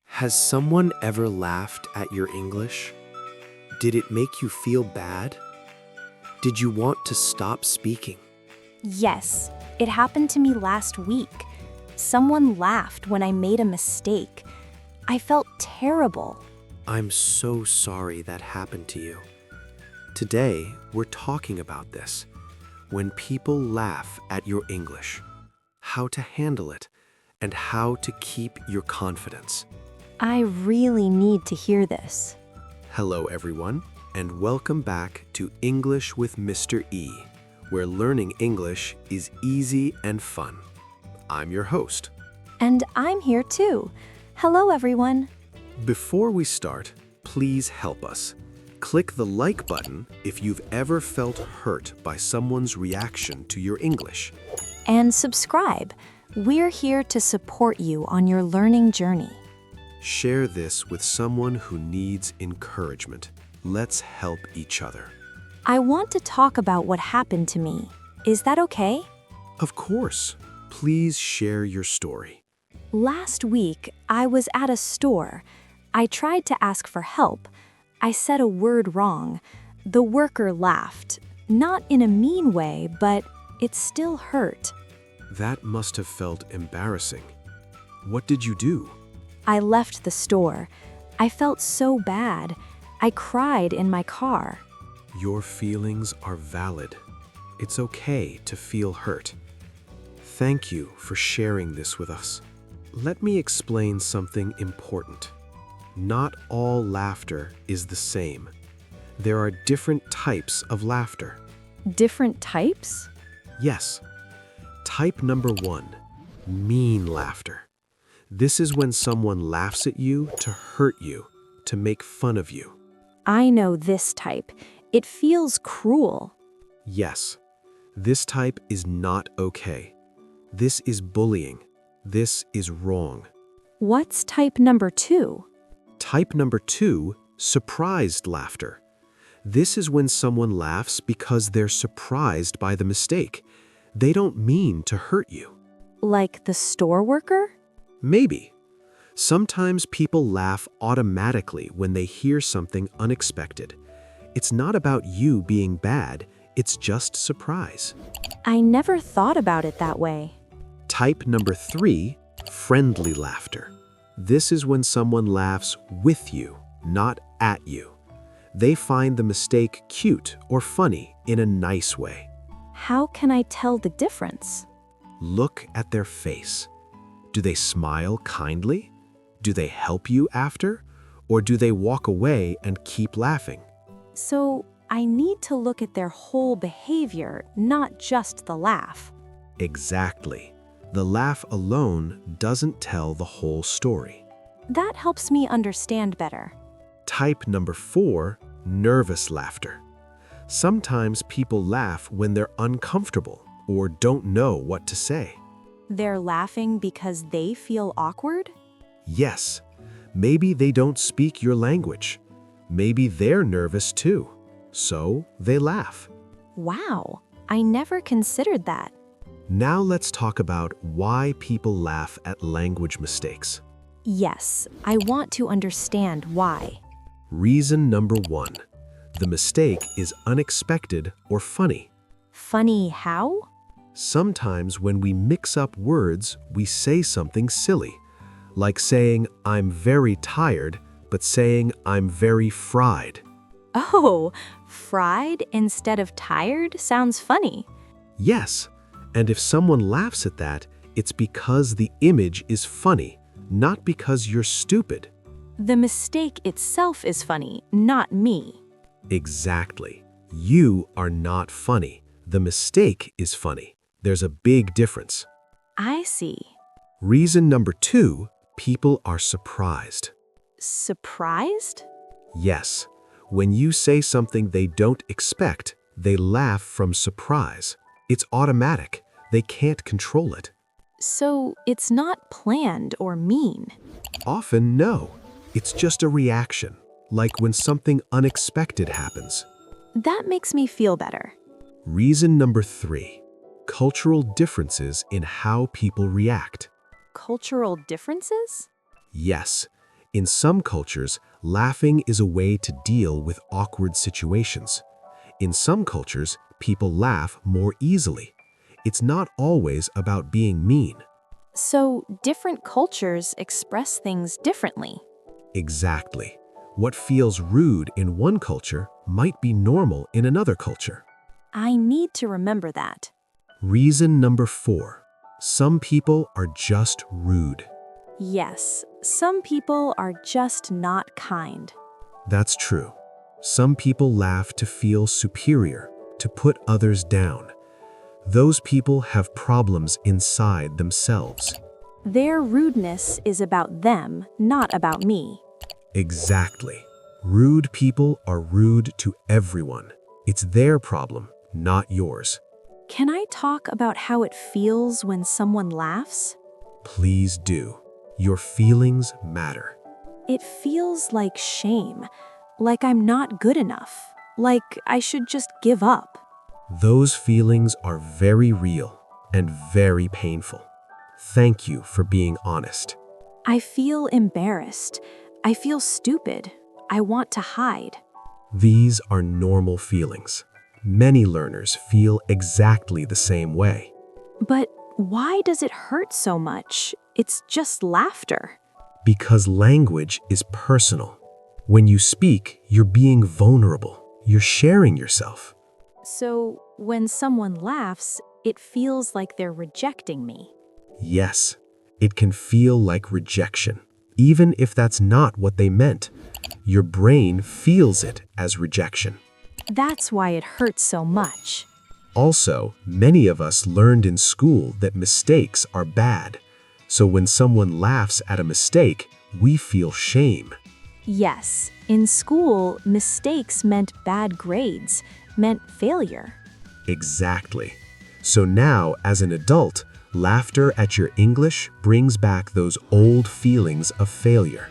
Has someone ever laughed at your English? Did it make you feel bad? Did you want to stop speaking? Yes, it happened to me last week. Someone laughed when I made a mistake. I felt terrible. I'm so sorry that happened to you. Today, we're talking about this. When people laugh at your English, how to handle it, and how to keep your confidence. I really need to hear this. Hello, everyone, and welcome back to English with Mr. E, where learning English is easy and fun. I'm your host. And I'm here too. Hello, everyone. Before we start, please help us. Click the like button if you've ever felt hurt by someone's reaction to your English. And subscribe. We're here to support you on your learning journey. Share this with someone who needs encouragement. Let's help each other. I want to talk about what happened to me. Is that okay? Of course. Please share your story. Last week, I was at a store. I tried to ask for help. I said a word wrong. The worker laughed. Not in a mean way, but it still hurt. That must have felt embarrassing. What did you do? I left the store. I felt so bad. I cried in my car. Your feelings are valid. It's okay to feel hurt. Thank you for sharing this with us. Let me explain something important. Not all laughter is the same. There are different types of laughter. Different types? Yes. Type number 1, mean laughter. This is when someone laughs at you to hurt you, to make fun of you. I know this type. It feels cruel. Yes. This type is not okay. This is bullying. This is wrong. What's type number 2? Type number 2, surprised laughter. This is when someone laughs because they're surprised by the mistake. They don't mean to hurt you. Like the store worker? Maybe. Sometimes people laugh automatically when they hear something unexpected. It's not about you being bad, it's just surprise. I never thought about it that way. Type number 3, friendly laughter. This is when someone laughs with you, not at you. They find the mistake cute or funny in a nice way. How can I tell the difference? Look at their face. Do they smile kindly? Do they help you after? Or do they walk away and keep laughing? So I need to look at their whole behavior, not just the laugh. Exactly. The laugh alone doesn't tell the whole story. That helps me understand better. Type number 4, nervous laughter. Sometimes people laugh when they're uncomfortable or don't know what to say. They're laughing because they feel awkward? Yes, maybe they don't speak your language. Maybe they're nervous too. So they laugh. Wow, I never considered that. Now let's talk about why people laugh at language mistakes. Yes, I want to understand why. Reason number 1, the mistake is unexpected or funny. Funny how? Sometimes when we mix up words, we say something silly, like saying, I'm very tired, but saying, I'm very fried. Oh, fried instead of tired sounds funny. Yes, and if someone laughs at that, it's because the image is funny, not because you're stupid. The mistake itself is funny, not me. Exactly. You are not funny. The mistake is funny. There's a big difference. I see. Reason number 2, people are surprised. Surprised? Yes. When you say something they don't expect, they laugh from surprise. It's automatic. They can't control it. So it's not planned or mean. Often, no. It's just a reaction, like when something unexpected happens. That makes me feel better. Reason number 3, cultural differences in how people react. cultural differences? Yes, in some cultures, laughing is a way to deal with awkward situations. In some cultures, people laugh more easily. It's not always about being mean. So, different cultures express things differently. Exactly. What feels rude in one culture might be normal in another culture. I need to remember that. Reason number 4. Some people are just rude. Yes, some people are just not kind. That's true. Some people laugh to feel superior, to put others down. Those people have problems inside themselves. Their rudeness is about them, not about me. Exactly. Rude people are rude to everyone. It's their problem, not yours. Can I talk about how it feels when someone laughs? Please do. Your feelings matter. It feels like shame, like I'm not good enough, like I should just give up. Those feelings are very real and very painful. Thank you for being honest. I feel embarrassed. I feel stupid. I want to hide. These are normal feelings. Many learners feel exactly the same way. But why does it hurt so much? It's just laughter. Because language is personal. When you speak, you're being vulnerable. You're sharing yourself. So when someone laughs, it feels like they're rejecting me. Yes, it can feel like rejection, even if that's not what they meant. Your brain feels it as rejection. That's why it hurts so much. Also, many of us learned in school that mistakes are bad. So when someone laughs at a mistake, we feel shame. Yes, in school, mistakes meant bad grades, meant failure. Exactly. So now, as an adult, laughter at your English brings back those old feelings of failure.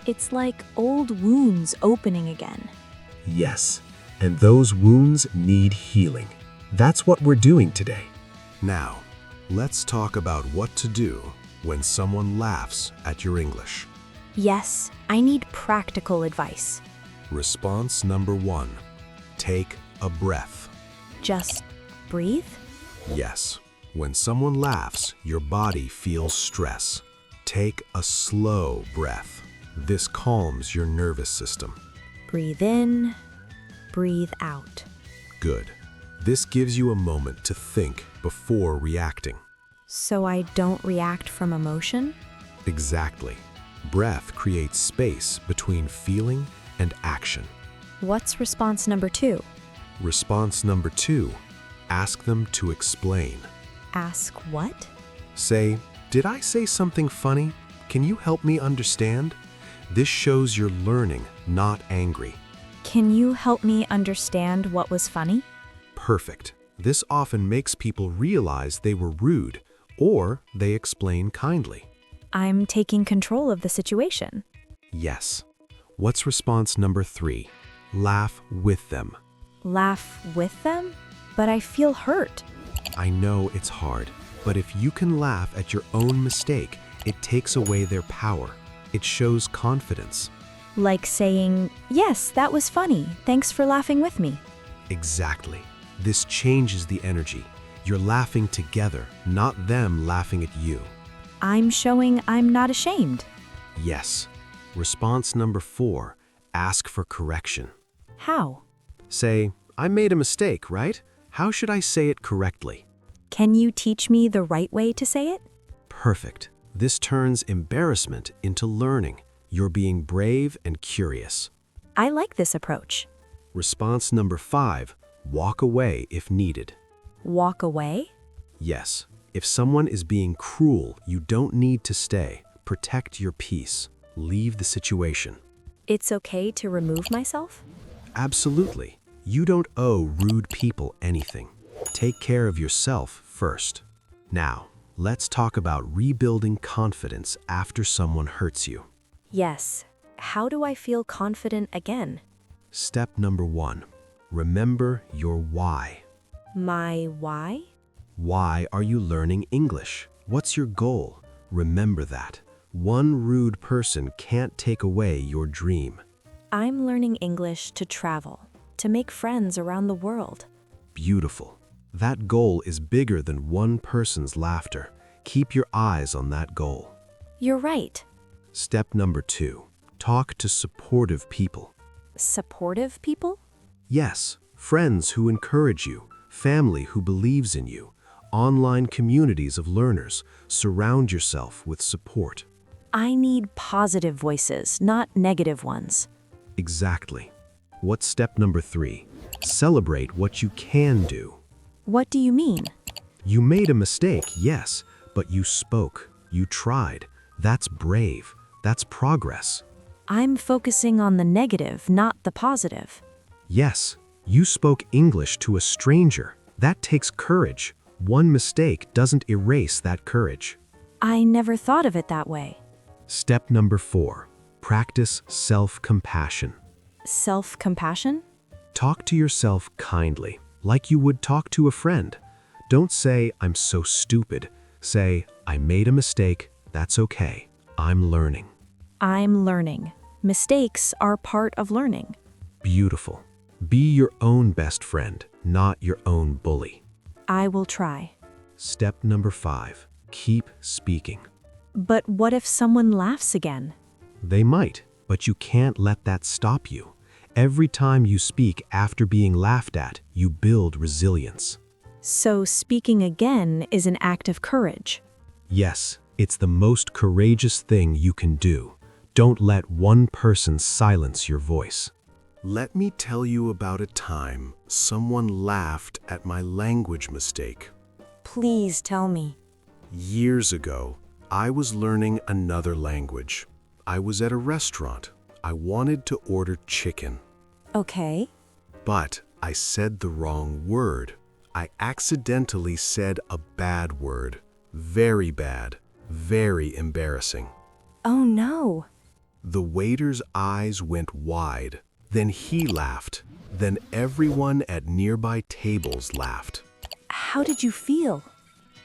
It's like old wounds opening again. Yes, and those wounds need healing. That's what we're doing today. Now, let's talk about what to do when someone laughs at your English. Yes, I need practical advice. Response number 1. Take a breath. Just breathe? Yes, when someone laughs, your body feels stress. Take a slow breath. This calms your nervous system. Breathe in, breathe out. Good. This gives you a moment to think before reacting. So I don't react from emotion? Exactly. Breath creates space between feeling and action. What's response number 2? Response number 2. Ask them to explain. Ask what? Say, "Did I say something funny? Can you help me understand?" This shows you're learning, not angry. Can you help me understand what was funny? Perfect. This often makes people realize they were rude, or they explain kindly. I'm taking control of the situation. Yes. What's response number 3? Laugh with them. Laugh with them? But I feel hurt. I know it's hard, but if you can laugh at your own mistake, it takes away their power. It shows confidence. Like saying, yes, that was funny. Thanks for laughing with me. Exactly. This changes the energy. You're laughing together, not them laughing at you. I'm showing I'm not ashamed. Yes. Response number 4, ask for correction. How? Say, "I made a mistake, right? How should I say it correctly?" Can you teach me the right way to say it? Perfect. This turns embarrassment into learning. You're being brave and curious. I like this approach. Response number 5, walk away if needed. Walk away? Yes. If someone is being cruel, you don't need to stay. Protect your peace. Leave the situation. It's okay to remove myself? Absolutely. You don't owe rude people anything. Take care of yourself first. Now, let's talk about rebuilding confidence after someone hurts you. Yes. How do I feel confident again? Step number 1, remember your why. My why? Why are you learning English? What's your goal? Remember that. One rude person can't take away your dream. I'm learning English to travel, to make friends around the world. Beautiful. That goal is bigger than one person's laughter. Keep your eyes on that goal. You're right. Step number 2. Talk to supportive people. Supportive people? Yes, friends who encourage you, family who believes in you, online communities of learners. Surround yourself with support. I need positive voices, not negative ones. Exactly. What's step number 3? Celebrate what you can do. What do you mean? You made a mistake, yes, but you spoke, you tried. That's brave. That's progress. I'm focusing on the negative, not the positive. Yes, you spoke English to a stranger. That takes courage. One mistake doesn't erase that courage. I never thought of it that way. Step number 4. Practice self-compassion. Self-compassion? Talk to yourself kindly, like you would talk to a friend. Don't say, "I'm so stupid." Say, "I made a mistake. That's okay. I'm learning." I'm learning. Mistakes are part of learning. Beautiful. Be your own best friend, not your own bully. I will try. Step number 5. Keep speaking. But what if someone laughs again? They might, but you can't let that stop you. Every time you speak after being laughed at, you build resilience. So speaking again is an act of courage. Yes, it's the most courageous thing you can do. Don't let one person silence your voice. Let me tell you about a time someone laughed at my language mistake. Please tell me. Years ago, I was learning another language. I was at a restaurant. I wanted to order chicken, Okay. but I said the wrong word. I accidentally said a bad word. Very bad. Very embarrassing. Oh no. The waiter's eyes went wide. Then he laughed. Then everyone at nearby tables laughed. How did you feel?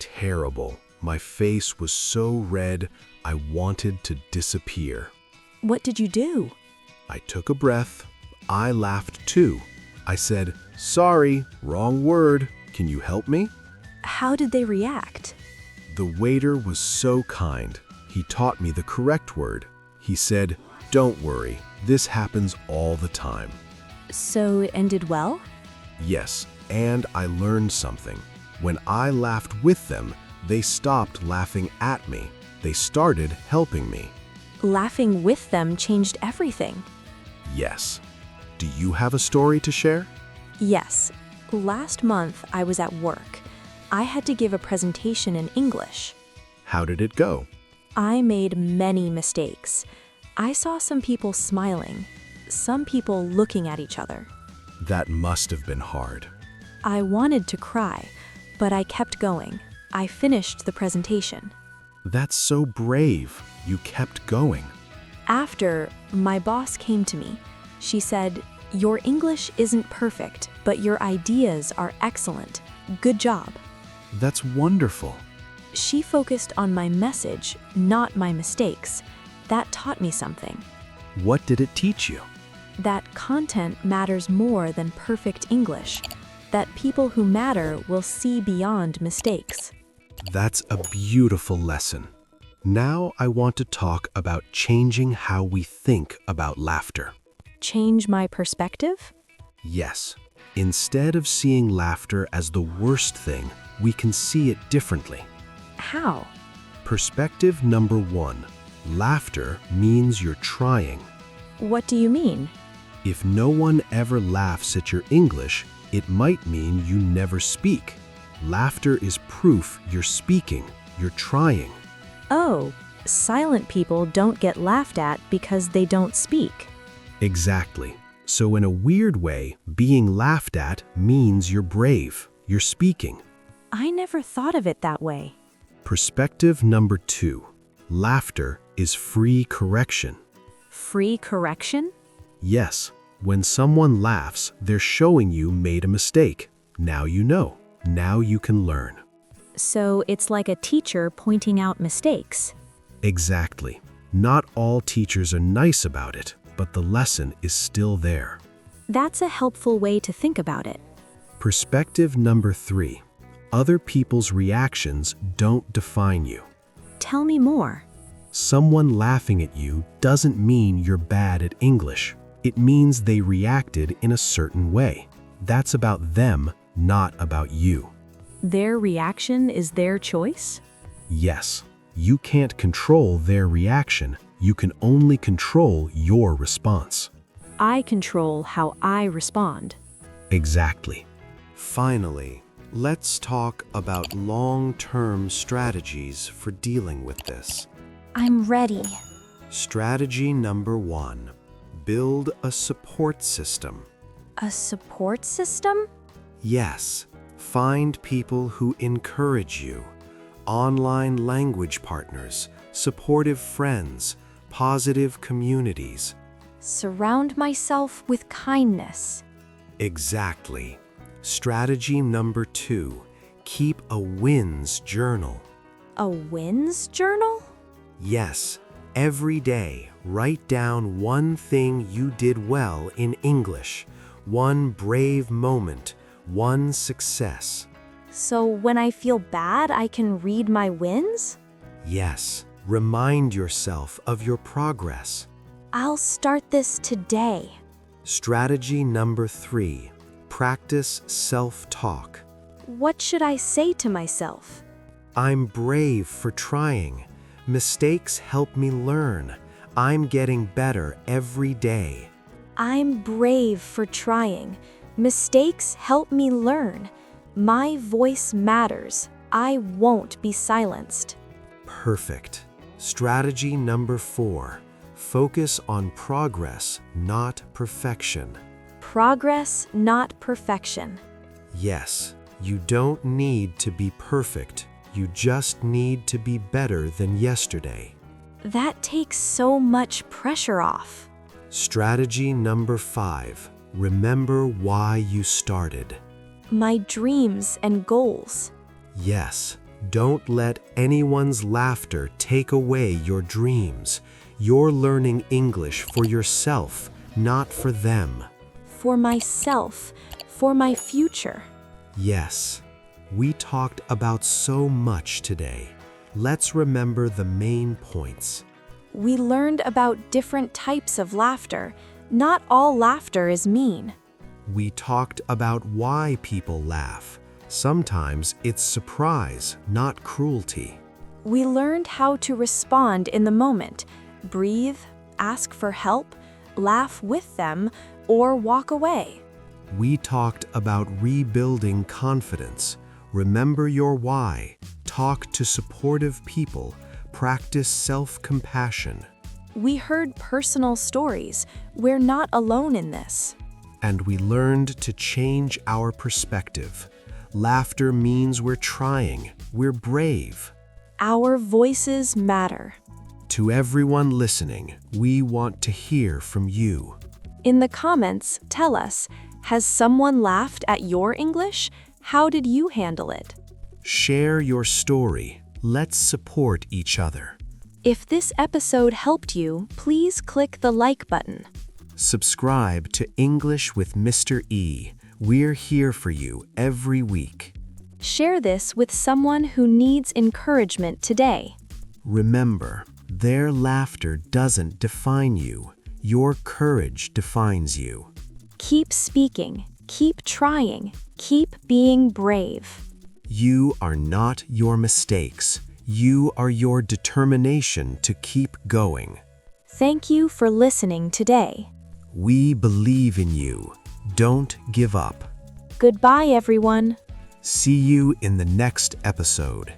Terrible. My face was so red, I wanted to disappear. What did you do? I took a breath. I laughed too. I said, "Sorry, wrong word. Can you help me?" How did they react? The waiter was so kind. He taught me the correct word. He said, "Don't worry. This happens all the time." So it ended well? Yes, and I learned something. When I laughed with them, they stopped laughing at me. They started helping me. Laughing with them changed everything. Yes. Do you have a story to share? Yes. Last month I was at work. I had to give a presentation in English. How did it go? I made many mistakes. I saw some people smiling, some people looking at each other. That must have been hard. I wanted to cry, but I kept going. I finished the presentation. That's so brave. You kept going. After, my boss came to me. She said, "Your English isn't perfect, but your ideas are excellent. Good job." That's wonderful. She focused on my message, not my mistakes. That taught me something. What did it teach you? That content matters more than perfect English. That people who matter will see beyond mistakes. That's a beautiful lesson. Now I want to talk about changing how we think about laughter. Change my perspective? Yes. Instead of seeing laughter as the worst thing, we can see it differently. How? Perspective number 1. Laughter means you're trying. What do you mean? If no one ever laughs at your English, it might mean you never speak. Laughter is proof you're speaking, you're trying. Oh, silent people don't get laughed at because they don't speak. Exactly. So in a weird way, being laughed at means you're brave, you're speaking. I never thought of it that way. Perspective number 2. Laughter is free correction. Free correction? Yes, when someone laughs, they're showing you made a mistake. Now you know. Now you can learn. So it's like a teacher pointing out mistakes. Exactly. Not all teachers are nice about it, but the lesson is still there. That's a helpful way to think about it. Perspective number 3. Other people's reactions don't define you. Tell me more. Someone laughing at you doesn't mean you're bad at English. It means they reacted in a certain way. That's about them, not about you. Their reaction is their choice? Yes, you can't control their reaction. You can only control your response. I control how I respond. Exactly. Finally, let's talk about long-term strategies for dealing with this. I'm ready. Strategy number 1. Build a support system. A support system? Yes, find people who encourage you. Online language partners, supportive friends, positive communities. Surround myself with kindness. Exactly. Strategy number 2. Keep a wins journal. A wins journal? Yes, every day write down one thing you did well in English, one brave moment, one success. So when I feel bad, I can read my wins? Yes, remind yourself of your progress. I'll start this today. Strategy number 3. Practice self-talk. What should I say to myself? I'm brave for trying. Mistakes help me learn. I'm getting better every day. I'm brave for trying. Mistakes help me learn. My voice matters. I won't be silenced. Perfect. Strategy number 4. Focus on progress, not perfection. Progress, not perfection. Yes, you don't need to be perfect. You just need to be better than yesterday. That takes so much pressure off. Strategy number 5. Remember why you started. My dreams and goals. Yes, don't let anyone's laughter take away your dreams. You're learning English for yourself, not for them. For myself, for my future. Yes, we talked about so much today. Let's remember the main points. We learned about different types of laughter. Not all laughter is mean. We talked about why people laugh. Sometimes it's surprise, not cruelty. We learned how to respond in the moment. Breathe, ask for help, laugh with them, or walk away. We talked about rebuilding confidence. Remember your why. Talk to supportive people. Practice self-compassion. We heard personal stories. We're not alone in this. And we learned to change our perspective. Laughter means we're trying. We're brave. Our voices matter. To everyone listening, we want to hear from you. In the comments, tell us, has someone laughed at your English? How did you handle it? Share your story. Let's support each other. If this episode helped you, please click the like button. Subscribe to English with Mr. E. We're here for you every week. Share this with someone who needs encouragement today. Remember, their laughter doesn't define you. Your courage defines you. Keep speaking, keep trying, keep being brave. You are not your mistakes. You are your determination to keep going. Thank you for listening today. We believe in you. Don't give up. Goodbye, everyone. See you in the next episode.